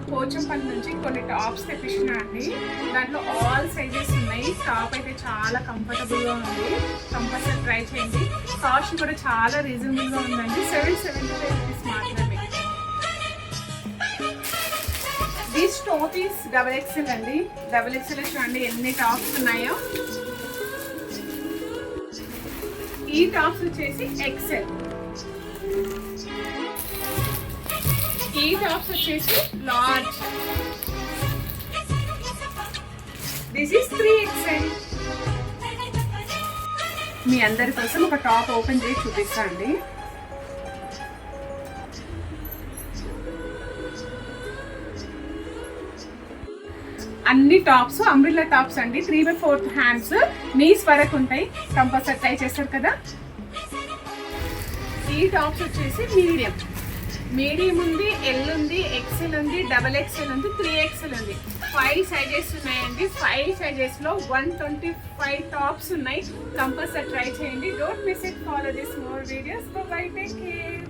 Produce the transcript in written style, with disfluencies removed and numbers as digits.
పోచంపల్లి నుంచి కొన్ని టాప్స్ తెప్పించినా అండి. దాంట్లో ఆల్ సైజెస్ ఉన్నాయి. టాప్ అయితే చాలా కంఫర్టబుల్గా ఉంది, కంపల్సరీ ట్రై చేయండి. కాస్ట్ కూడా చాలా రీజనబుల్గా ఉందండి, 775 రూపీస్ మాత్రమే. దిస్ టాప్ ఈస్ XXL అండి. XXL చూడండి ఎన్ని టాప్స్ ఉన్నాయో. ఈ టాప్స్ వచ్చేసి XL, ఈ టాప్స్ వచ్చేసి లార్జ్. This is 3XL. మీ అందరి కోసం ఒక టాప్ ఓపెన్ చేసి చూపిస్తా అండి. అన్ని టాప్స్ అంబ్రిల్లా టాప్స్ అండి. 3/4 హ్యాండ్స్, నీస్ వరకు ఉంటాయి. కంపల్సరీ ట్రై చేస్తారు కదా. ఈ టాప్స్ వచ్చేసి మీడియం ఉంది, ఎల్ ఉంది, XL ఉంది, XXL ఉంది, 3XL ఉంది. 5 సైజెస్ ఉన్నాయండి. 5 సైజెస్లో 125 టాప్స్ ఉన్నాయి. కంపల్సరీ ట్రై చేయండి. Don't miss it. Follow this more videos. By, take care.